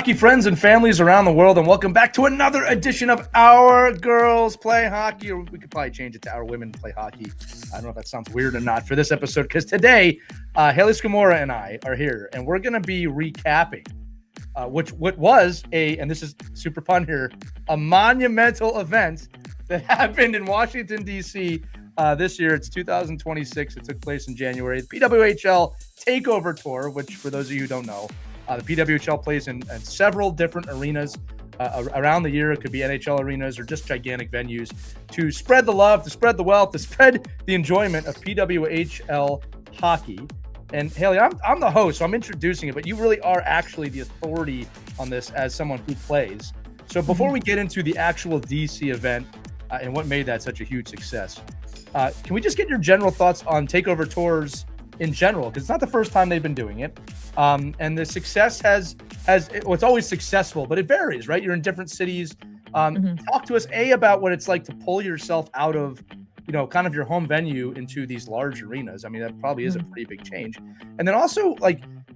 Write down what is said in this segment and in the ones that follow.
hockey friends and families around the world, and welcome back to another edition of Our Girls Play Hockey, or we could probably change it to Our Women Play Hockey. I don't know if that sounds weird or not for this episode, because today, Hayley Scamurra and I are here, and we're going to be recapping what was and this is super pun here, a monumental event that happened in Washington, D.C. This year. It's 2026. It took place in January. The PWHL Takeover Tour, which for those of you who don't know, the PWHL plays in several different arenas around the year. It could be NHL arenas or just gigantic venues to spread the love, to spread the wealth, to spread the enjoyment of PWHL hockey. And Hayley, I'm the host, so I'm introducing it, but you really are actually the authority on this as someone who plays. So before we get into the actual DC event and what made that such a huge success, can we just get your general thoughts on Takeover Tours in general? Because it's not the first time they've been doing it. And the success it's always successful, but it varies, right? You're in different cities. Talk to us, about what it's like to pull yourself out of, kind of your home venue into these large arenas. I mean, that probably is a pretty big change. And then also,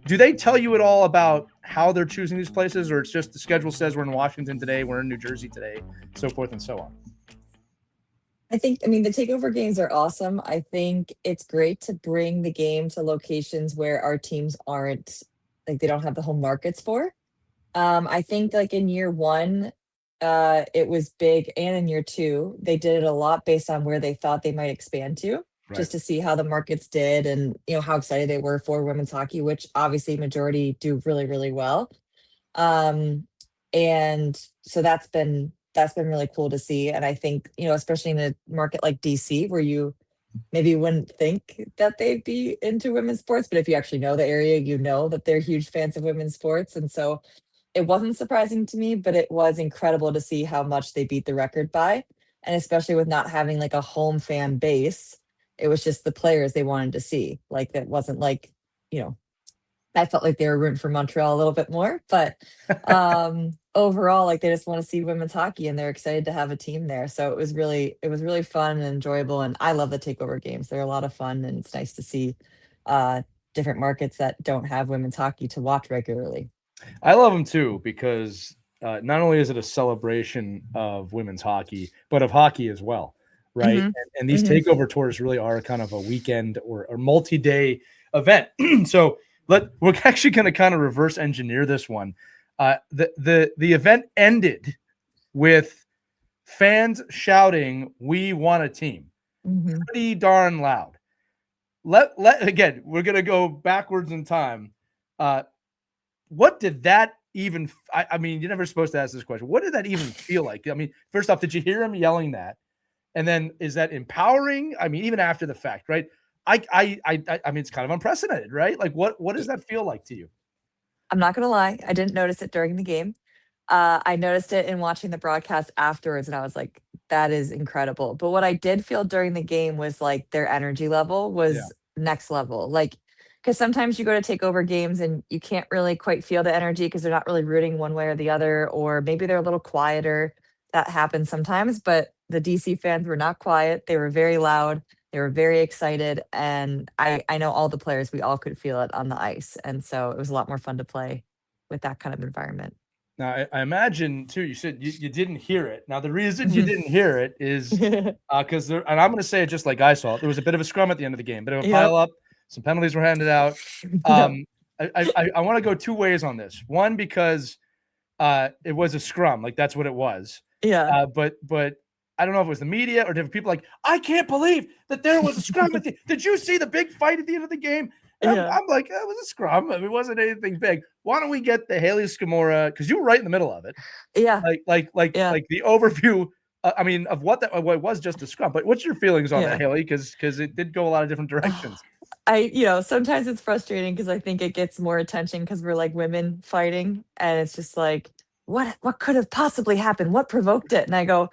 do they tell you at all about how they're choosing these places, or it's just the schedule says we're in Washington today, we're in New Jersey today, so forth and so on? The takeover games are awesome. I think it's great to bring the game to locations where our teams aren't, they don't have the home markets for. I think in year one, it was big, and in year two, they did it a lot based on where they thought they might expand to, just to see how the markets did and, how excited they were for women's hockey, which obviously majority do really, really well. And so that's been really cool to see. And I think, especially in a market like DC, where you maybe wouldn't think that they'd be into women's sports, but if you actually know the area, you know that they're huge fans of women's sports. And so it wasn't surprising to me, but it was incredible to see how much they beat the record by. And especially with not having a home fan base, it was just the players they wanted to see. That wasn't I felt like they were rooting for Montreal a little bit more, but overall, they just want to see women's hockey and they're excited to have a team there. So it was really fun and enjoyable. And I love the takeover games. They're a lot of fun, and it's nice to see different markets that don't have women's hockey to watch regularly. I love them too, because not only is it a celebration of women's hockey, but of hockey as well, right? And these takeover tours really are kind of a weekend or multi-day event. So we're actually going to kind of reverse engineer this one. The event ended with fans shouting, "We want a team," pretty darn loud. Again, we're going to go backwards in time. What did that even? I mean, you're never supposed to ask this question. What did that even feel like? I mean, first off, did you hear him yelling that? And then, is that empowering? I mean, even after the fact, right? I mean, it's kind of unprecedented, right? What does that feel like to you? I'm not gonna lie, I didn't notice it during the game. I noticed it in watching the broadcast afterwards, and I was like, that is incredible. But what I did feel during the game was their energy level was next level. Because sometimes you go to take over games and you can't really quite feel the energy because they're not really rooting one way or the other, or maybe they're a little quieter. That happens sometimes, but the DC fans were not quiet. They were very loud. They were very excited, and I know all the players, we all could feel it on the ice, and so it was a lot more fun to play with that kind of environment. Now, I imagine, too, you said you didn't hear it. Now, the reason you didn't hear it is because and I'm going to say it just like I saw it, there was a bit of a scrum at the end of the game, bit of a pile up, some penalties were handed out. I want to go two ways on this. One, because it was a scrum, that's what it was. But I don't know if it was the media or different people I can't believe that there was a scrum. Did you see the big fight at the end of the game? I'm like, it was a scrum. I mean, it wasn't anything big. Why don't we get the Hayley Scamurra, because you were right in the middle of it. Like the overview, of what it was just a scrum. But what's your feelings on that, Hayley? Because it did go a lot of different directions. Sometimes it's frustrating because I think it gets more attention because we're women fighting, and it's just what could have possibly happened? What provoked it? And I go,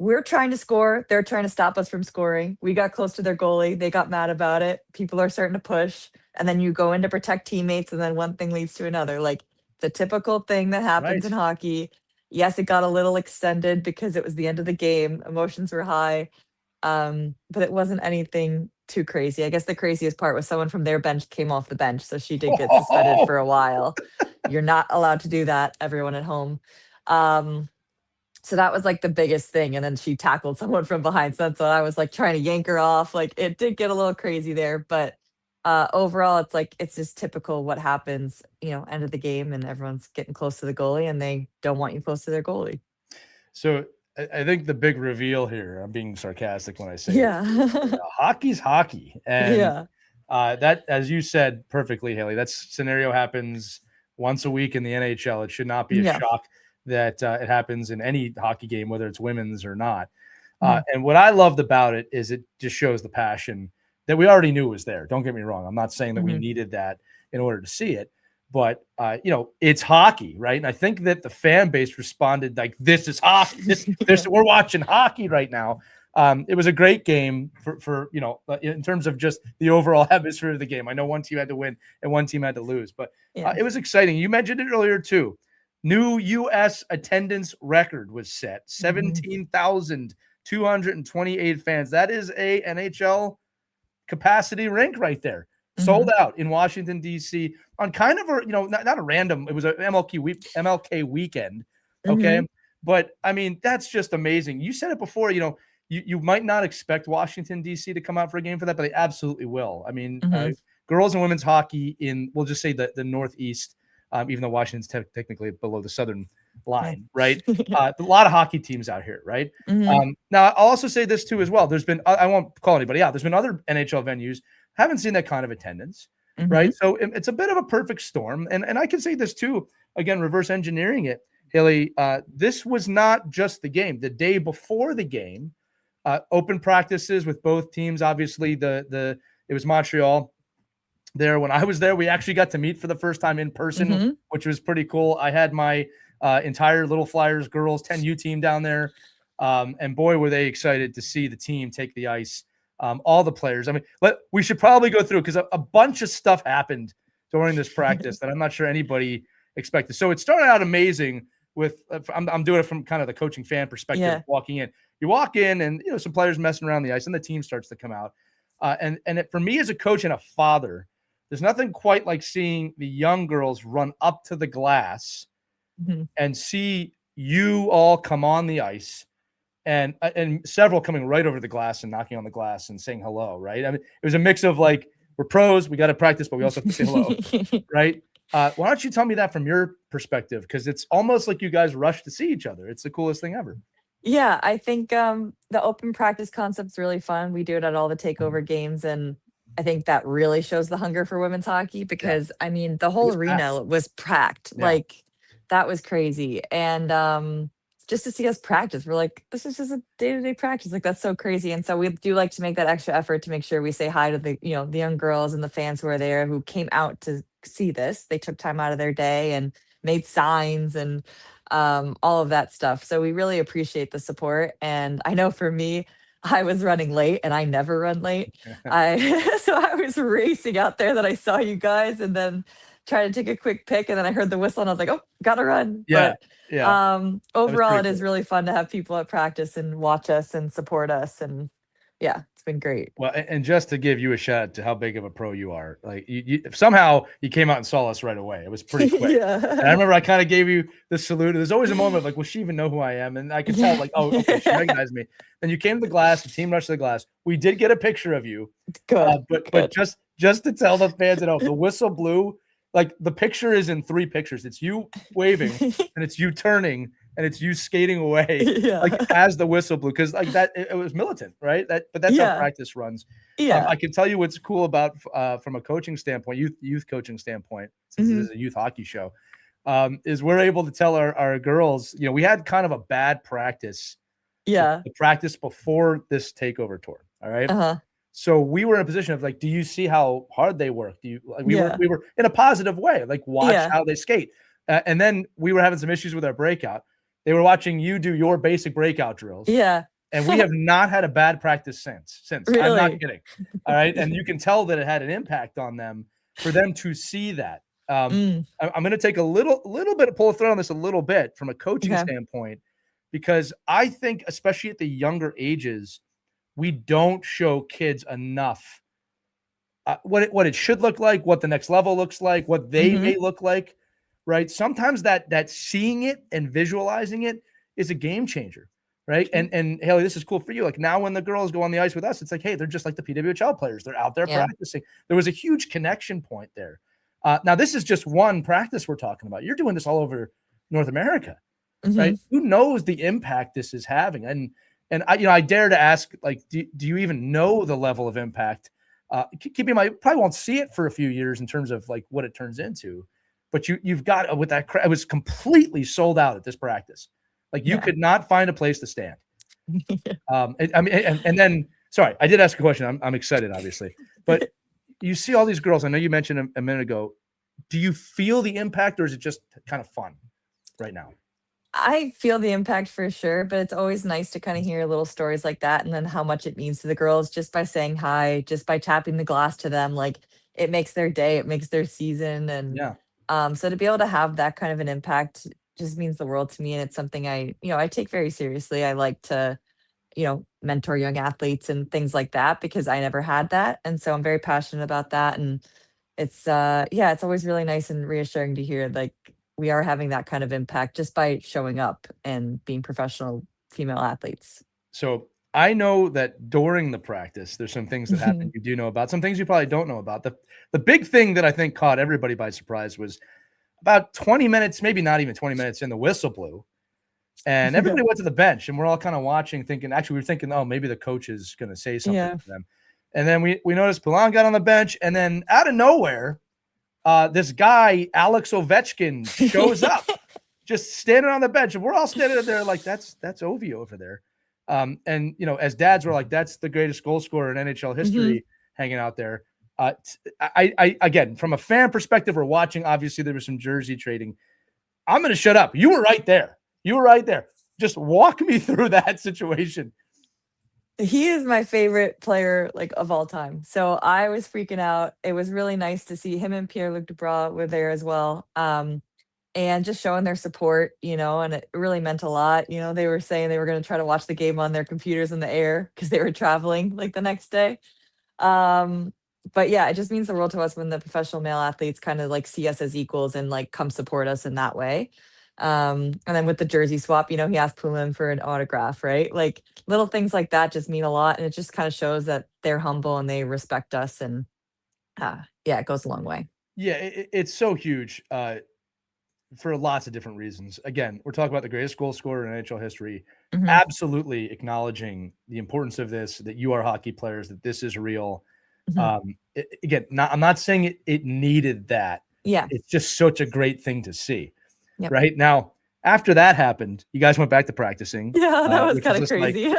we're trying to score. They're trying to stop us from scoring. We got close to their goalie. They got mad about it. People are starting to push. And then you go in to protect teammates, and then one thing leads to another. It's a typical thing that happens in hockey. Yes, it got a little extended because it was the end of the game. Emotions were high. But it wasn't anything too crazy. I guess the craziest part was someone from their bench came off the bench. So she did get suspended for a while. You're not allowed to do that, everyone at home. Um, so that was like the biggest thing. And then she tackled someone from behind. So that's what I was like trying to yank her off. Like it did get a little crazy there, but overall it's like it's just typical what happens, end of the game and everyone's getting close to the goalie and they don't want you close to their goalie. So I think the big reveal here, I'm being sarcastic when I say this, Yeah. hockey's hockey. And Yeah. that, as you said perfectly, Haley, that scenario happens once a week in the NHL. It should not be a Yeah. shock that it happens in any hockey game, whether it's women's or not. Mhm. And what I loved about it is it just shows the passion that we already knew was there. Don't get me wrong. I'm not saying that we Mhm. needed that in order to see it, but it's hockey, right? And I think that the fan base responded like, "This is hockey. This we're watching hockey right now." It was a great game for in terms of just the overall atmosphere of the game. I know one team had to win and one team had to lose, but Yeah. it was exciting. You mentioned it earlier too. New U.S. attendance record was set: Mhm. 17,228 fans. That is a NHL capacity rink right there. Sold Mhm. out in Washington, D.C. on kind of a, not a random, it was an MLK weekend. Okay. Mhm. But I mean, that's just amazing. You said it before, you might not expect Washington, D.C. to come out for a game for that, but they absolutely will. I mean, Mhm. girls and women's hockey in, we'll just say the Northeast, even though Washington's technically below the Southern Yeah. line, right? A lot of hockey teams out here, right? Mhm. Now, I'll also say this too as well. There's been, I won't call anybody out. There's been other NHL venues, haven't seen that kind of attendance, right? Mhm. So it's a bit of a perfect storm. And I can say this too, again, reverse engineering it, Haley. This was not just the game. The day before the game, open practices with both teams. Obviously, it was Montreal. There, when I was there, we actually got to meet for the first time in person, Mhm. which was pretty cool. I had my entire Little Flyers girls 10U team down there, and boy, were they excited to see the team take the ice. All the players. I mean, we should probably go through because a bunch of stuff happened during this practice that I'm not sure anybody expected. So it started out amazing with I'm doing it from kind of the coaching fan perspective. Yeah. Walking in, you walk in, and some players messing around the ice, and the team starts to come out. For me as a coach and a father, there's nothing quite like seeing the young girls run up to the glass Mhm. and see you all come on the ice and several coming right over the glass and knocking on the glass and saying hello, right? I mean, it was a mix of like, we're pros, we got to practice, but we also have to say hello, right? Why don't you tell me that from your perspective? Because it's almost like you guys rush to see each other. It's the coolest thing ever. Yeah, I think, the open practice concept's really fun. We do it at all the takeover games, and I think that really shows the hunger for women's hockey Yeah, because, I mean, the it whole was packed. arena was packed, Yeah. like, that was crazy, and, just to see us practice, we're like, "This is just a day-to-day practice," like, that's so crazy, and so we do like to make that extra effort to make sure we say hi to the young girls and the fans who are there who came out to see this. They took time out of their day and made signs and all of that stuff. So we really appreciate the support. And I know for me, I was running late and I never run late. I so I was racing out there that I saw you guys and then tried to take a quick pic and then I heard the whistle and I was like, oh, gotta run. Yeah. But Yeah. That was overall pretty it is cool. really fun to have people at practice and watch us and support us. And yeah, it's been great. Well, and just to give you a shout out to how big of a pro you are, like somehow you came out and saw us right away. It was pretty quick. And I Yeah. remember I kind of gave you the salute. There's always a moment of like, will she even know who I am? And I could tell, Yeah. like, oh, okay, she recognized me. Then you came to the glass, the team rushed to the glass. We did get a picture of you, Good. but Good. just to tell the fans at home, the whistle blew. Like the picture is in 3 pictures. It's you waving, and it's you turning, and it's you skating away, like Yeah. as the whistle blew, because like that it was militant, right? But that's how Yeah. practice runs. Yeah. I can tell you what's cool about from a coaching standpoint, youth coaching standpoint, since this Mhm. is a youth hockey show, is we're able to tell our girls, we had kind of a bad practice, Yeah. the practice before this takeover tour. All right. Uh-huh. So we were in a position of like, do you see how hard they work? Do you like Yeah. we were in a positive way, like watch Yeah. how they skate. And then we were having some issues with our breakout. They were watching you do your basic breakout drills, Yeah. and we have not had a bad practice since. I'm not Really? kidding. All right. And you can tell that it had an impact on them for them to see that. Mm, I'm going to take a little bit, pull a thread on this a little bit from a coaching okay. standpoint, because I think, especially at the younger ages, we don't show kids enough what it should look like, what the next level looks like, what they Mhm. may look like, right? Sometimes that seeing it and visualizing it is a game changer, right? And Hayley, this is cool for you. Like now when the girls go on the ice with us, it's like, hey, they're just like the PWHL players. They're out there practicing. There was a huge connection point there. Now this is just one practice we're talking about. You're doing this all over North America, right? Who knows the impact this is having? And I dare to ask, like, do you even know the level of impact? Keep in mind, you probably won't see it for a few years in terms of like what it turns into, but you've got with that. It was completely sold out at this practice. Like you could not find a place to stand. And then, sorry, I did ask a question. I'm excited, obviously, but you see all these girls. I know you mentioned a minute ago. Do you feel the impact, or is it just kind of fun right now? I feel the impact for sure, but it's always nice to kind of hear little stories like that and then how much it means to the girls just by saying hi, just by tapping the glass to them. Like it makes their day, it makes their season. And so to be able to have that kind of an impact just means the world to me. And it's something I take very seriously. I like to, mentor young athletes and things like that because I never had that. And so I'm very passionate about that. And it's always really nice and reassuring to hear like we are having that kind of impact just by showing up and being professional female athletes. So I know that during the practice, there's some things that happen you do know about, some things you probably don't know about. The big thing that I think caught everybody by surprise was about 20 minutes, maybe not even 20 minutes in, the whistle blew. And everybody went to the bench, and we're all kind of watching, thinking, actually, we were thinking, oh, maybe the coach is going to say something to them. And then we noticed Poulan got on the bench, and then out of nowhere, this guy, Alex Ovechkin, shows up, just standing on the bench. And we're all standing there like, that's Ovi over there. And, as dads, we're like, that's the greatest goal scorer in NHL history hanging out there. I again, from a fan perspective, we're watching. Obviously, there was some jersey trading. I'm going to shut up. You were right there. Just walk me through that situation. He is my favorite player, like, of all time. So I was freaking out. It was really nice to see him and Pierre-Luc Dubois were there as well. And just showing their support, and it really meant a lot. They were saying they were going to try to watch the game on their computers in the air because they were traveling like the next day. But yeah, it just means the world to us when the professional male athletes kind of like see us as equals and like come support us in that way. And then with the jersey swap, he asked Poulan for an autograph, right? Like little things like that just mean a lot. And it just kind of shows that they're humble and they respect us. And it goes a long way. Yeah, it's so huge for lots of different reasons. Again, we're talking about the greatest goal scorer in NHL history. Absolutely acknowledging the importance of this, that you are hockey players, that this is real. Again, I'm not saying it needed that. Yeah. It's just such a great thing to see. Yep. Right now, after that happened, you guys went back to practicing. Yeah, that was kind of crazy.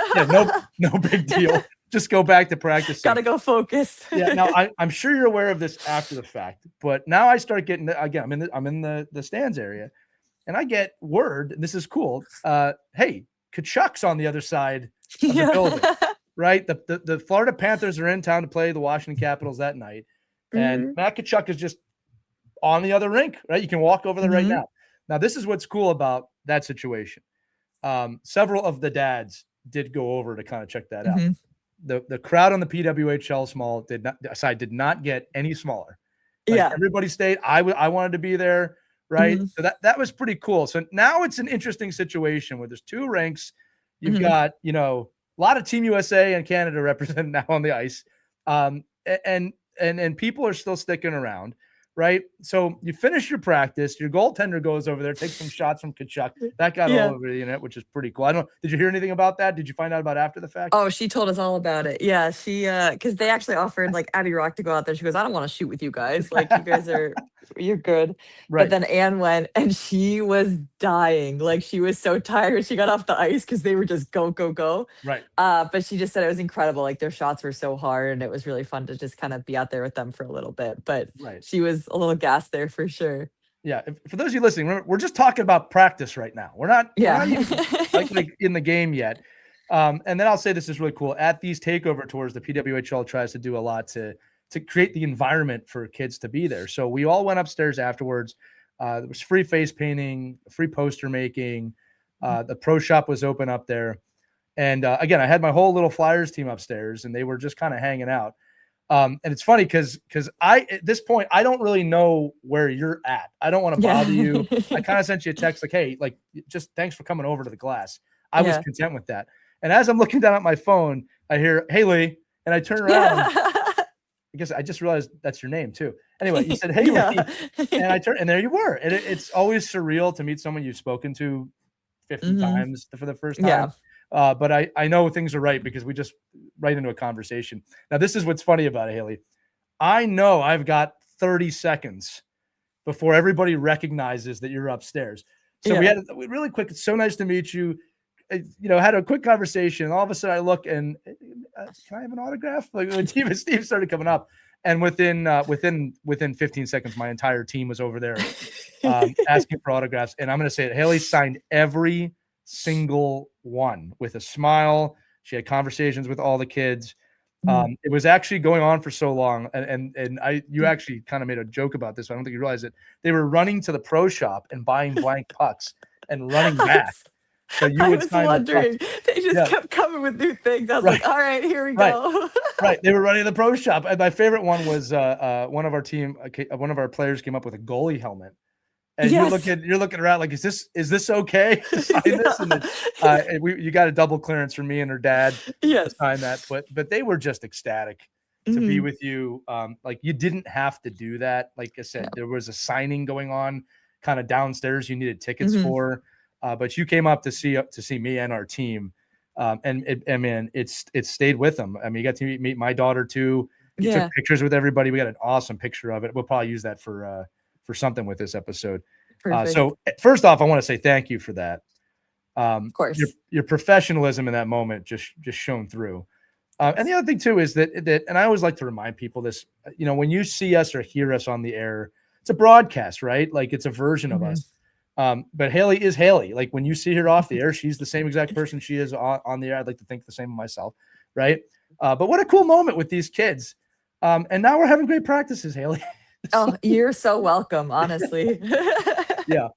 No big deal. Just go back to practicing. Got to go focus. Now I'm sure you're aware of this after the fact, but now I start getting again. I'm in the stands area, and I get word. This is cool. Hey, Tkachuk's on the other side of the building. Right, the Florida Panthers are in town to play the Washington Capitals that night, and Matt Tkachuk is just on the other rink. Right, you can walk over there right now. Now, this is what's cool about that situation. Several of the dads did go over to kind of check that out. The crowd on the PWHL side did not get any smaller. Everybody stayed. I wanted to be there, right? So that was pretty cool. So now it's an interesting situation where there's two rinks. You've got, a lot of Team USA and Canada represented now on the ice. And people are still sticking around. Right. So you finish your practice, your goaltender goes over there, takes some shots from Tkachuk. That got all over the internet, which is pretty cool. Did you hear anything about that? Did you find out about after the fact? Oh, she told us all about it. Yeah. She, cause they actually offered like Abby Rock to go out there. She goes, I don't want to shoot with you guys. Like you guys you're good. Right. But then Anne went and she was dying. Like she was so tired. She got off the ice because they were just go, go, go. Right. But she just said it was incredible. Like their shots were so hard and it was really fun to just kind of be out there with them for a little bit. But she was a little gassed there for sure. Yeah. For those of you listening, remember, we're just talking about practice right now. We're not even, like in the game yet. And then I'll say this is really cool. At these takeover tours, the PWHL tries to do a lot to create the environment for kids to be there. So we all went upstairs afterwards. There was free face painting, free poster making. The pro shop was open up there. And again, I had my whole little Flyers team upstairs and they were just kind of hanging out. And it's funny because at this point, I don't really know where you're at. I don't want to bother you. I kind of sent you a text like, hey, like, just thanks for coming over to the glass. I was content with that. And as I'm looking down at my phone, I hear Hayley, and I turn around. I guess I just realized that's your name too. Anyway, you said Hayley, and I turned, and there you were. And it's always surreal to meet someone you've spoken to 50 times for the first time. But I know things are right because we just right into a conversation. Now, this is what's funny about it, Hayley. I know I've got 30 seconds before everybody recognizes that you're upstairs. So we had a really quick, it's so nice to meet you. Had a quick conversation. And all of a sudden I look and can I have an autograph? Like when Steve started coming up, and within 15 seconds, my entire team was over there asking for autographs. And I'm going to say it. Hayley signed every single one with a smile. She had conversations with all the kids. It was actually going on for so long. And you actually kind of made a joke about this. I don't think you realize it. They were running to the pro shop and buying blank pucks and running back. So you would sign wondering. They just kept coming with new things. I was like, all right, here we go. Right. They were running the pro shop. And my favorite one was one of our players came up with a goalie helmet. And you're looking around like, is this okay to sign this? And then, you got a double clearance from me and her dad to sign that. But they were just ecstatic to be with you. Like you didn't have to do that. Like I said, there was a signing going on kind of downstairs. You needed tickets for. But you came up to see me and our team, and it stayed with them. I mean, you got to meet my daughter too. You took pictures with everybody. We got an awesome picture of it. We'll probably use that for something with this episode. So first off, I want to say thank you for that. Of course, your professionalism in that moment just shone through. And the other thing too is that, and I always like to remind people this. When you see us or hear us on the air, it's a broadcast, right? Like it's a version of us. But Hayley is Hayley. Like when you see her off the air, she's the same exact person she is on the air. I'd like to think the same of myself, right? But what a cool moment with these kids. And now we're having great practices, Hayley. Oh, you're so welcome, honestly. Yeah.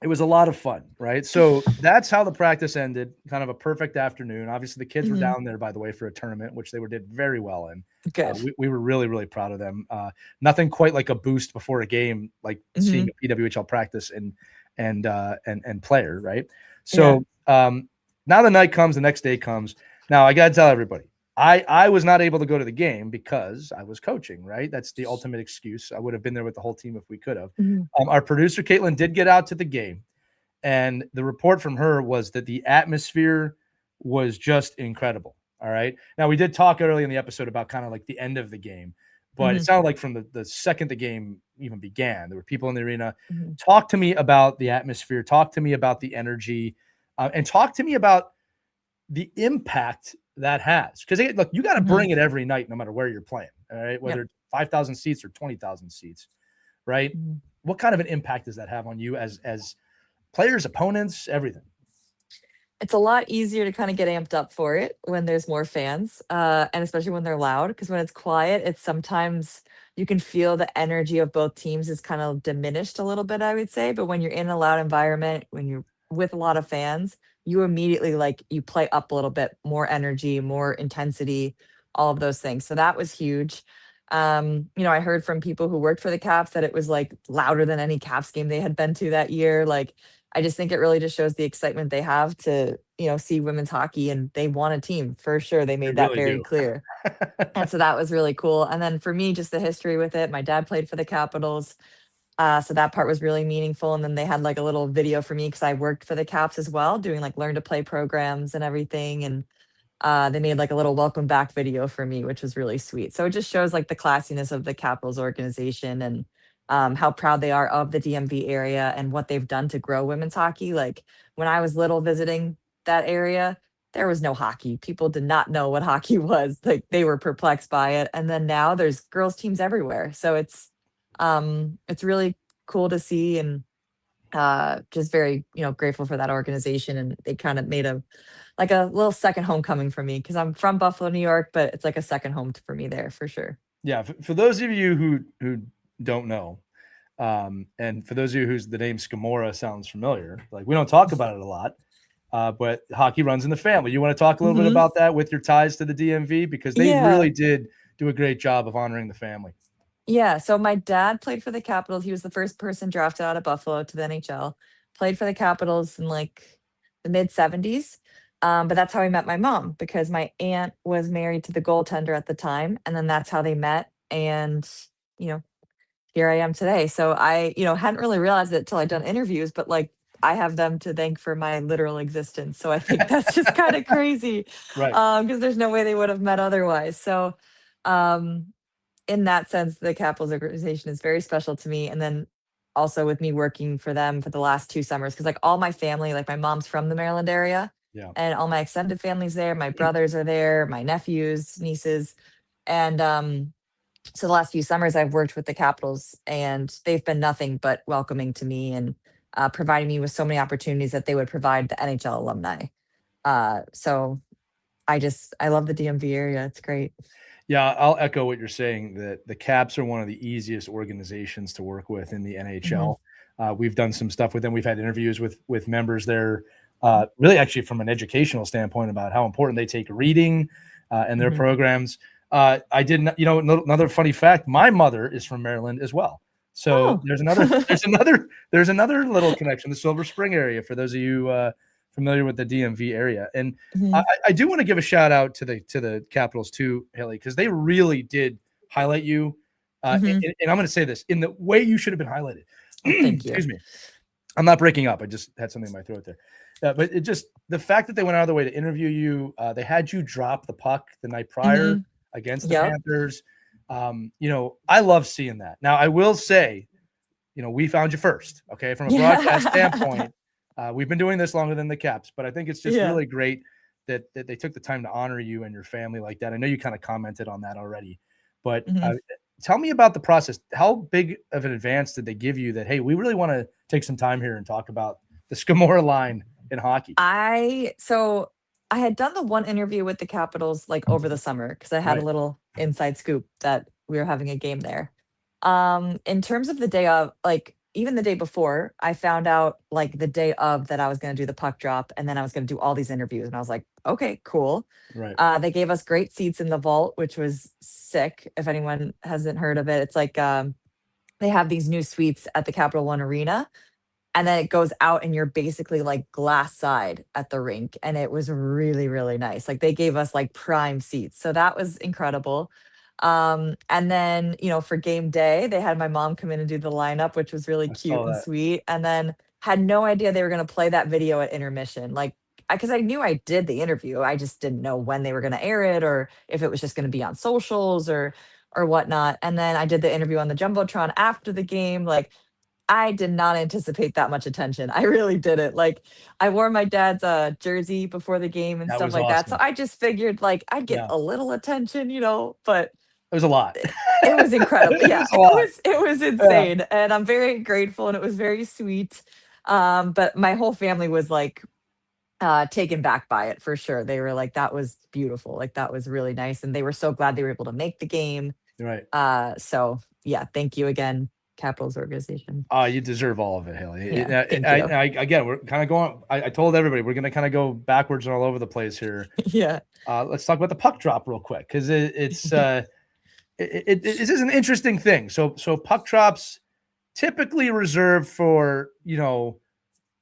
It was a lot of fun, right? So that's how the practice ended. Kind of a perfect afternoon. Obviously, the kids were down there, by the way, for a tournament, which they did very well in. Good. We were really, really proud of them. Nothing quite like a boost before a game, like seeing a PWHL practice and player, right? So now the night comes, the next day comes. Now I got to tell everybody, I was not able to go to the game because I was coaching, right? That's the ultimate excuse. I would have been there with the whole team if we could have. Our producer, Caitlin, did get out to the game. And the report from her was that the atmosphere was just incredible. All right. Now, we did talk early in the episode about kind of like the end of the game. But it sounded like from the second the game even began, there were people in the arena. Talk to me about the atmosphere. Talk to me about the energy. And talk to me about the impact that has, because look, you got to bring it every night, no matter where you're playing. All right, whether it's 5,000 seats or 20,000 seats, right? What kind of an impact does that have on you as players, opponents, everything? It's a lot easier to kind of get amped up for it when there's more fans, and especially when they're loud. Because when it's quiet, it's sometimes you can feel the energy of both teams is kind of diminished a little bit, I would say. But when you're in a loud environment, when you're with a lot of fans, you immediately you play up a little bit more energy, more intensity, all of those things. So that was huge. I heard from people who worked for the Caps that it was like louder than any Caps game they had been to that year. Like, I just think it really just shows the excitement they have to, see women's hockey, and they want a team for sure. They made that very clear. And so that was really cool. And then for me, just the history with it. My dad played for the Capitals. So that part was really meaningful. And then they had like a little video for me because I worked for the Caps as well, doing like learn to play programs and everything. And they made like a little welcome back video for me, which was really sweet. So it just shows like the classiness of the Capitals organization and how proud they are of the DMV area and what they've done to grow women's hockey. Like when I was little visiting that area, there was no hockey. People did not know what hockey was. Like they were perplexed by it. And then now there's girls teams everywhere. So it's really cool to see, and just very, grateful for that organization. And they kind of made a little second homecoming for me because I'm from Buffalo, New York, but it's like a second home for me there for sure. Yeah. For those of you who don't know, and for those of you the name Scamurra sounds familiar, like we don't talk about it a lot. but hockey runs in the family. You want to talk a little bit Mhm. about that with your ties to the DMV, because they Yeah. really did do a great job of honoring the family. Yeah, so my dad played for the Capitals. He was the first person drafted out of Buffalo to the NHL. Played for the Capitals in like the mid 70s. But that's how I met my mom because my aunt was married to the goaltender at the time. And then that's how they met. And, you know, here I am today. So I, hadn't really realized it till I'd done interviews, but like I have them to thank for my literal existence. So I think that's just kind of crazy. Right. Because there's no way they would have met otherwise. So um in that sense, the Capitals organization is very special to me. And then also with me working for them for the last 2 summers, because like all my family, like my mom's from the Maryland area, Yeah. and all my extended family's there. My brothers are there, my nephews, nieces, and so the last few summers I've worked with the Capitals, and they've been nothing but welcoming to me and providing me with so many opportunities that they would provide the NHL alumni. So I love the DMV area. It's great. Yeah, I'll echo what you're saying, that the Caps are one of the easiest organizations to work with in the Mhm. NHL. We've done some stuff with them. We've had interviews with members there, really actually from an educational standpoint about how important they take reading and their Mhm. programs. I didn't, another funny fact, my mother is from Maryland as well. So Oh. there's another little connection, the Silver Spring area, for those of you familiar with the DMV area. And I, Mhm. I do want to give a shout out to the Capitals too, Haley, because they really did highlight you. Mhm. And I'm going to say this in the way you should have been highlighted. Oh, thank you. Excuse me. I'm not breaking up. I just had something in my throat there. But it just, the fact that they went out of their way to interview you, they had you drop the puck the night prior Mhm. against the Yep. Panthers. I love seeing that. Now, I will say, we found you first, okay? From a broadcast Yeah. standpoint, we've been doing this longer than the Caps, but I think it's just Yeah. really great that they took the time to honor you and your family like that. I know you kind of commented on that already, but Mhm. tell me about the process. How big of an advance did they give you that, hey, we really want to take some time here and talk about the Scamorra line in hockey? So I had done the one interview with the Capitals like over the summer because I had a Right. little inside scoop that we were having a game there. In terms of the day of, like even the day before, I found out like the day of that I was going to do the puck drop and then I was going to do all these interviews. And I was like, okay, cool. Right. They gave us great seats in the vault, which was sick. If anyone hasn't heard of it, it's like they have these new suites at the Capital One Arena, and then it goes out and you're basically like glass side at the rink, and it was really really nice. Like they gave us like prime seats, so that was incredible. And then for game day they had my mom come in and do the lineup, which was really I cute saw and that. sweet. And then had no idea they were going to play that video at intermission, like because I knew I did the interview, I just didn't know when they were going to air it or if it was just going to be on socials or whatnot. And then I did the interview on the jumbotron after the game. Like I did not anticipate that much attention. I really didn't. Like, I wore my dad's jersey before the game and That stuff was like that. So awesome. I just figured like I'd get Yeah. a little attention, but It was a lot. it was incredible. It Yeah, was a lot. it was Yeah. insane. And I'm very grateful and it was very sweet. But my whole family was like taken back by it for sure. They were like, that was beautiful. Like that was really nice. And they were so glad they were able to make the game. Right. So yeah, thank you again, Capitals organization. You deserve all of it, Haley. Yeah, thank you. Again, we're kind of going. I told everybody we're going to kind of go backwards and all over the place here. Yeah. Let's talk about the puck drop real quick, because this is an interesting thing. So puck drops typically reserved for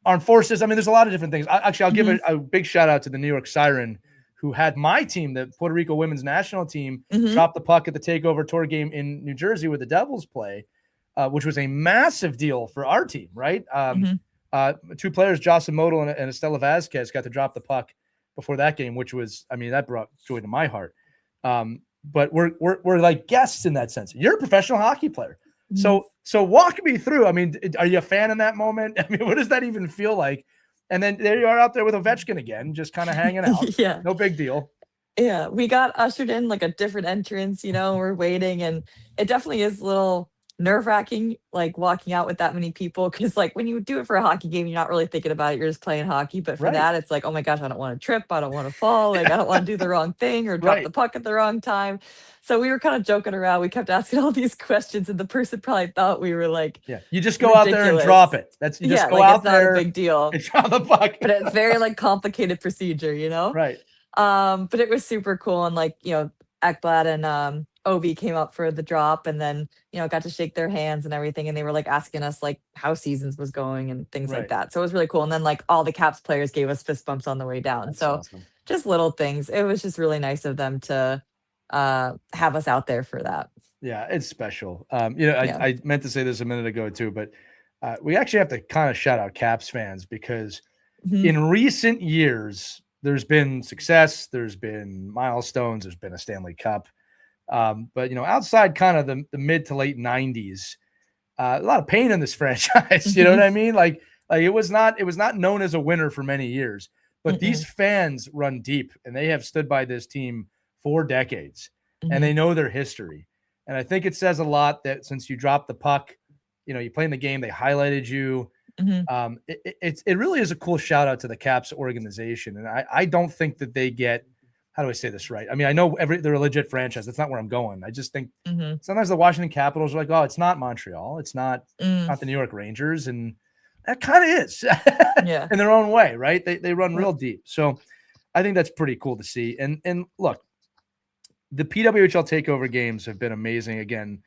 armed forces. I mean, there's a lot of different things. I'll give Mhm. a big shout out to the New York Siren, who had my team, the Puerto Rico women's national team, Mhm. drop the puck at the Takeover Tour game in New Jersey where the Devils play, which was a massive deal for our team, right? Mhm. Two players, Jocelyn Modal and Estela Vasquez, got to drop the puck before that game, which was, I mean, that brought joy to my heart. But we're like guests in that sense. You're a professional hockey player. Mhm. So walk me through. I mean, are you a fan in that moment? I mean, what does that even feel like? And then there you are out there with Ovechkin again, just kind of hanging out. Yeah. No big deal. Yeah. We got ushered in like a different entrance, we're waiting, and it definitely is a little nerve-wracking, like, walking out with that many people, because like, when you do it for a hockey game, you're not really thinking about it, you're just playing hockey, but for Right. that, it's like, "Oh my gosh, I don't wanna trip, I don't wanna fall, like, I don't wanna do the wrong thing or drop Right. the puck at the wrong time." So we were kinda joking around, we kept asking all these questions, and the person probably thought we were, like, Yeah. You just go out there and drop ridiculous. it. You just Yeah, go like, it's out not a there big deal, and drop the puck. but it's very, like, complicated procedure, you know? Right. But it was super cool, and, like, Ekblad and, Ovi came up for the drop, and then, got to shake their hands and everything, and they were, like, asking us, like, how seasons was going and things like Right. that, so it was really cool, and then, like, all the Caps players gave us fist bumps on the way down, That's so awesome. just little things. It was just really nice of them to, have us out there for that. Yeah, it's special. Yeah. I meant to say this a minute ago too, but we actually have to kind of shout out Caps fans because Mhm, in recent years, there's been success, there's been milestones, there's been a Stanley Cup. But outside kind of the mid to late 90s, a lot of pain in this franchise. You know what mhm, I mean? Like it was not known as a winner for many years. But these mm-mm, fans run deep and they have stood by this team for decades and mhm, they know their history. And I think it says a lot that since you dropped the puck, you play in the game, they highlighted you. mhm, It really is a cool shout out to the Caps organization, and I don't think that they get, how do I say this right? I mean, I know they're a legit franchise. That's not where I'm going. I just think mhm, sometimes the Washington Capitals are like, oh, it's not Montreal, it's not mm, not the New York Rangers, and that kind of is yeah, in their own way, right? They run yep, real deep, so I think that's pretty cool to see. And look, the PWHL Takeover games have been amazing. Again,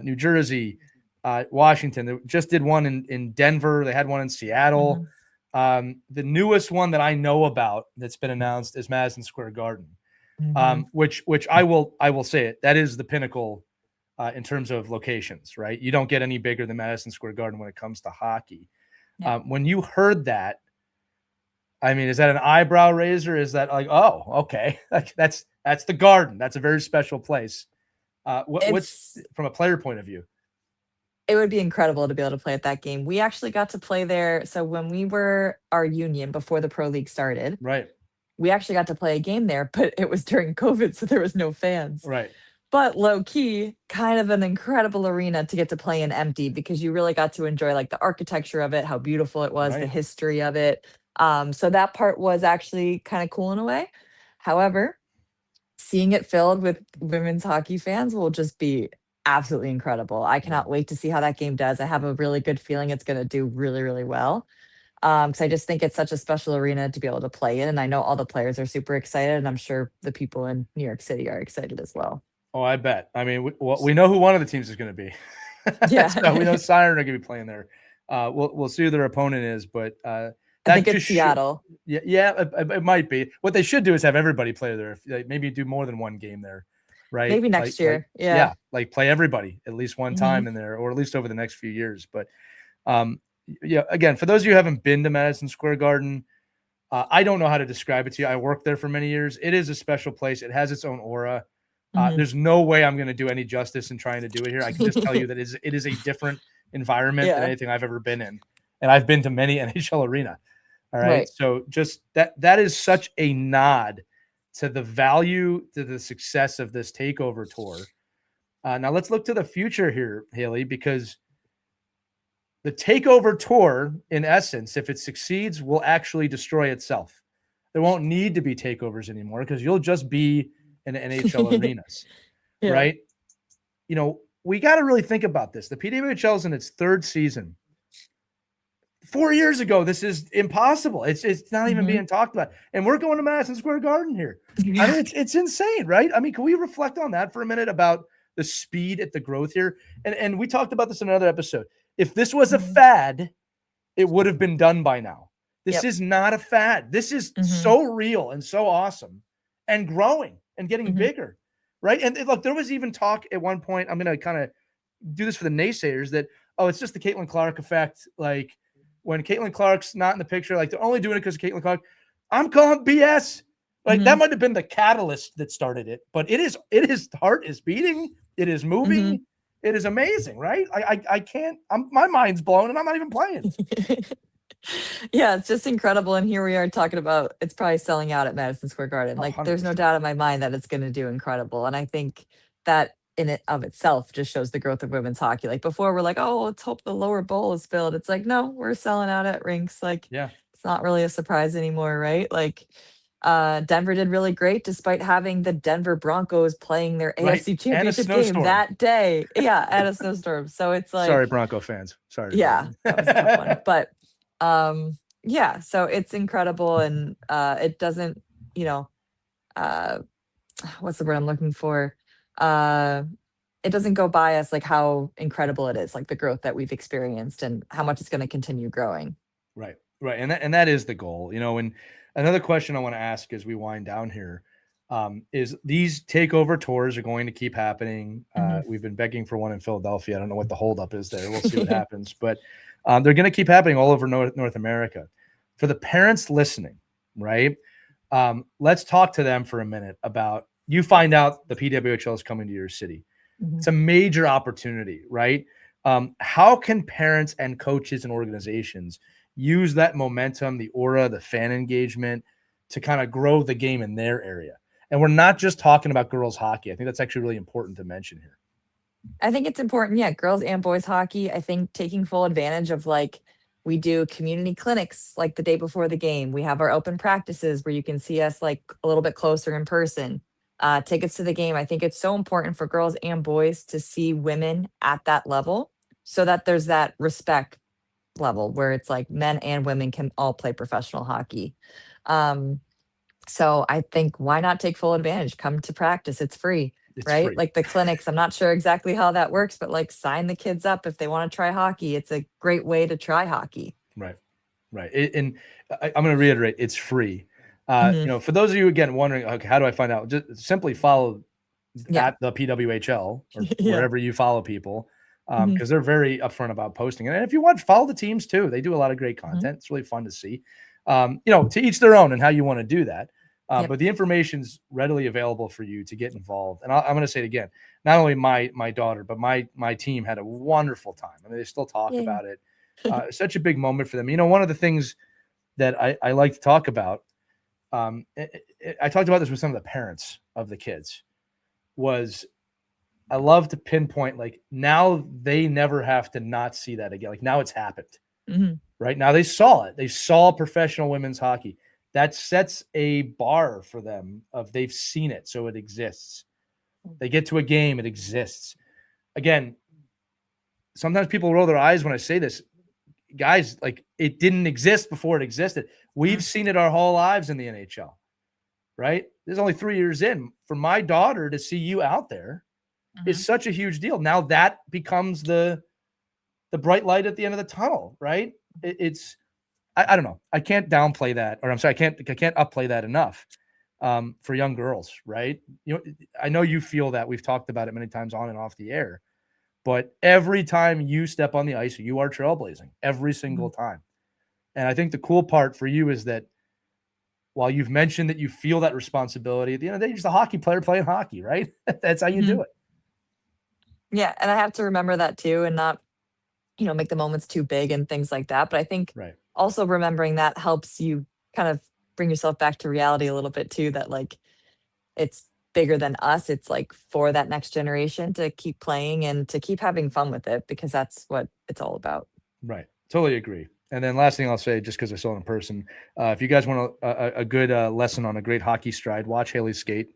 New Jersey, Washington. They just did one in Denver. They had one in Seattle. mhm, The newest one that I know about that's been announced is Madison Square Garden, mhm, which I will say it, that is the pinnacle in terms of locations. Right, you don't get any bigger than Madison Square Garden when it comes to hockey. yeah. When you heard that, I mean, is that an eyebrow raiser? Is that like, oh, okay, like that's the Garden. That's a very special place. What's It's from a player point of view? It would be incredible to be able to play at that game. We actually got to play there. So when we were our union before the pro league started, Right, we actually got to play a game there, but it was during COVID, so there was no fans. right, But low key, kind of an incredible arena to get to play in empty because you really got to enjoy like the architecture of it, how beautiful it was, the right. history of it. So that part was actually kind of cool in a way. However, seeing it filled with women's hockey fans will just be absolutely incredible. I Yeah. cannot wait to see how that game does. I have a really good feeling it's going to do really, really well. So I just think it's such a special arena to be able to play in, and I know all the players are super excited, and I'm sure the people in New York City are excited as well. Oh, I bet. I mean, we know who one of the teams is going to be. So we know Yeah, Siren are going to be playing there. We'll see who their opponent is, but I think that it's just should. Seattle. Yeah, yeah, it might be. What they should do is have everybody play there. Like, maybe do more than one game there, right? Maybe Like, next year. yeah, Yeah. like play everybody at least one Mhm. time in there, or at least over the next few years. But yeah, again, for those of you who haven't been to Madison Square Garden, I don't know how to describe it to you. I worked there for many years. It is a special place. It has its own aura. Mhm. There's no way I'm going to do any justice in trying to do it here. I can just tell you that it is a different environment than Yeah. anything I've ever been in, and I've been to many NHL arena. All right, Right. so just that is such a nod to the value, to the success of this takeover tour. Now let's look to the future here, Hayley, because the takeover tour, in essence, if it succeeds, will actually destroy itself. There won't need to be takeovers anymore because you'll just be in NHL arenas, Yeah. right? We got to really think about this. The PWHL is in its third season. 4 years ago, this is impossible. It's not even Mhm. being talked about, and we're going to Madison Square Garden here. I Yeah. mean, it's insane, right? I mean, can we reflect on that for a minute about the speed at the growth here? And we talked about this in another episode. If this was a Mhm. fad, it would have been done by now. This Yep. is not a fad. This is Mhm. so real and so awesome and growing and getting Mhm. bigger, right? And look, there was even talk at one point. I'm going to kind of do this for the naysayers that, oh, it's just the Caitlin Clark effect. Like when Caitlin Clark's not in the picture, like they're only doing it because of Caitlin Clark. I'm calling BS. Like that Mhm. might have been the catalyst that started it, but it is heart is beating, it is Mhm. moving, it is amazing, right? I can't. My mind's blown, and I'm not even playing. Yeah, it's just incredible, and here we are talking about it's probably selling out at Madison Square Garden. Oh, Like, there's no 100%. doubt in my mind that it's gonna do incredible, and I think that in it of itself just shows the growth of women's hockey. Like before, we're like, oh, let's hope the lower bowl is filled. It's like, no, we're selling out at rinks. Like, Yeah. it's not really a surprise anymore, right? Like, Denver did really great despite having the Denver Broncos playing their Right. AFC And a Championship game snowstorm. that day. Yeah, and a snowstorm. So it's like, Sorry, Bronco fans. Sorry. to yeah, say. that was a tough one. But yeah, so it's incredible, and it doesn't, you know, uh what's the word I'm looking for? Uh it doesn't go by us like how incredible it is, like the growth that we've experienced and how much it's going to continue growing. Right. Right. And that is the goal, and another question I want to ask as we wind down here, is these takeover tours are going to keep happening. Mhm. We've been begging for one in Philadelphia. I don't know what the holdup is there. We'll see what happens, but they're going to keep happening all over North America. For the parents listening, right? Let's talk to them for a minute about, you find out the PWHL is coming to your city. Mhm. It's a major opportunity, right? How can parents and coaches and organizations use that momentum, the aura, the fan engagement to kind of grow the game in their area? And we're not just talking about girls hockey. I think that's actually really important to mention here. I think it's important, yeah, girls and boys hockey. I think taking full advantage of, like, we do community clinics like the day before the game. We have our open practices where you can see us like a little bit closer in person. Tickets to the game. I think it's so important for girls and boys to see women at that level so that there's that respect level where it's like men and women can all play professional hockey. Um, so I think why not take full advantage? Come to practice. It's free, It's right? free. Like the clinics, I'm not sure exactly how that works, but like sign the kids up if they want to try hockey. It's a great way to try hockey. Right. Right. And I'm going to reiterate, it's free. Mhm. For those of you, again, wondering, okay, how do I find out? Just simply follow Yeah. at the PWHL or Yeah. wherever you follow people, Mhm. because they're very upfront about posting. And if you want, follow the teams too. They do a lot of great Mhm. content. It's really fun to see. To each their own and how you want to do that. Yep. But the information's readily available for you to get involved. And I'm going to say it again. Not only my daughter, but my team had a wonderful time. I mean, they still talk Yeah. about it. Such a big moment for them. One of the things that I like to talk about, I talked about this with some of the parents of the kids, was I love to pinpoint, like, now they never have to not see that again. Like, now it's happened, Mhm. right? Now they saw it. They saw professional women's hockey. That sets a bar for them of they've seen it, so it exists. They get to a game, it exists. Again, sometimes people roll their eyes when I say this. Guys, like, it didn't exist before it existed. We've Mhm. seen it our whole lives in the NHL, right? There's only 3 years in. For my daughter to see you out there is Mhm. such a huge deal. Now that becomes the bright light at the end of the tunnel, right? It's I don't know. I can't downplay that, or I'm sorry, I can't upplay that enough, for young girls, right? I know you feel that. We've talked about it many times on and off the air, but every time you step on the ice, you are trailblazing every single Mhm. time. And I think the cool part for you is that while you've mentioned that you feel that responsibility, at the end of the day, you're just a hockey player playing hockey, right? That's how you do Mhm. it. Yeah, and I have to remember that too and not, make the moments too big and things like that. But I think Right. also remembering that helps you kind of bring yourself back to reality a little bit too, that like it's bigger than us. It's like for that next generation to keep playing and to keep having fun with it because that's what it's all about. Right. Totally agree. And then last thing I'll say, just because I saw it in person, if you guys want a good lesson on a great hockey stride, watch Hayley skate.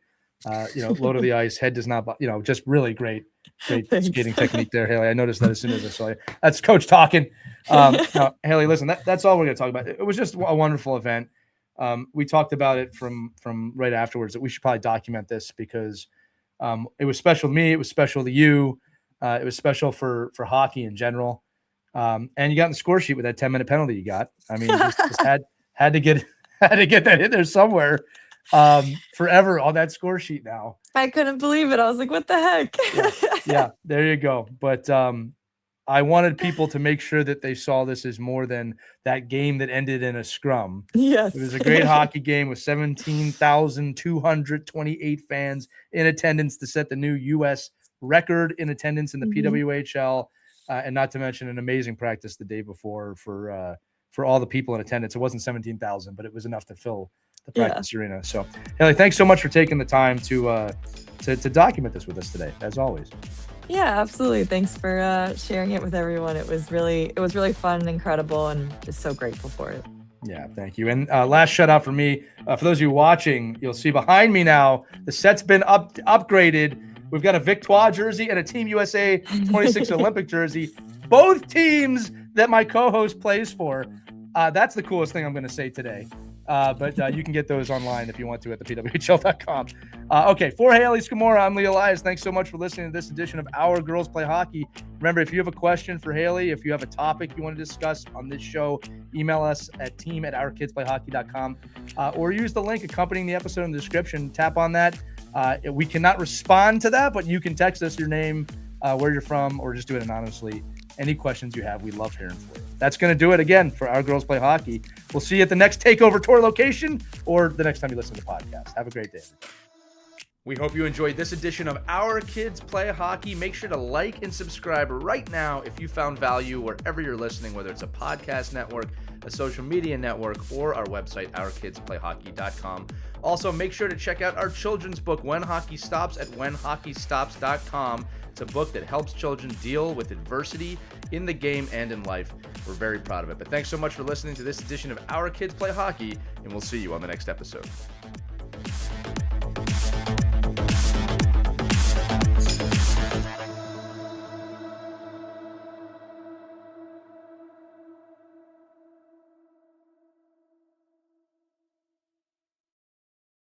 Low to the ice, head does not, just really great Thanks. skating technique there, Hayley. I noticed that as soon as I saw you. That's Coach talking. No, Hayley, listen, that's all we're going to talk about. It was just a wonderful event. We talked about it from right afterwards that we should probably document this because it was special to me. It was special to you. It was special for hockey in general. And you got in the score sheet with that 10-minute penalty you got. I mean, just had to get had to get that in there somewhere. Forever on that score sheet now. I couldn't believe it. I was like, what the heck? Yeah, there you go. But I wanted people to make sure that they saw this as more than that game that ended in a scrum. It Yes. was a great hockey game with 17,228 fans in attendance to set the new U.S. record in attendance in the Mhm. PWHL, and not to mention an amazing practice the day before for all the people in attendance. It wasn't 17,000, but it was enough to fill the practice arena. So, Hayley, thanks so much for taking the time to document this with us today, as always. Yeah, absolutely. Thanks for sharing it with everyone. It was really fun and incredible, and just so grateful for it. Yeah, thank you. And last shout out for me, for those of you watching, you'll see behind me now, the set's been upgraded. We've got a Victoire jersey and a Team USA 26 Olympic jersey, both teams that my co-host plays for. That's the coolest thing I'm going to say today. But you can get those online if you want to at the PWHL.com. Okay, for Hayley Scamurra, I'm Lee Elias. Thanks so much for listening to this edition of Our Girls Play Hockey. Remember, if you have a question for Hayley, if you have a topic you want to discuss on this show, email us at team@ourkidsplayhockey.com or use the link accompanying the episode in the description. Tap on that. We cannot respond to that, but you can text us your name, where you're from, or just do it anonymously. Any questions you have, we love hearing from you. That's going to do it again for Our Girls Play Hockey. We'll see you at the next Takeover Tour location or the next time you listen to the podcast. Have a great day. We hope you enjoyed this edition of Our Kids Play Hockey. Make sure to like and subscribe right now if you found value wherever you're listening, whether it's a podcast network, a social media network, or our website, ourkidsplayhockey.com. Also, make sure to check out our children's book, When Hockey Stops, at whenhockeystops.com. It's a book that helps children deal with adversity in the game and in life. We're very proud of it. But thanks so much for listening to this edition of Our Kids Play Hockey, and we'll see you on the next episode.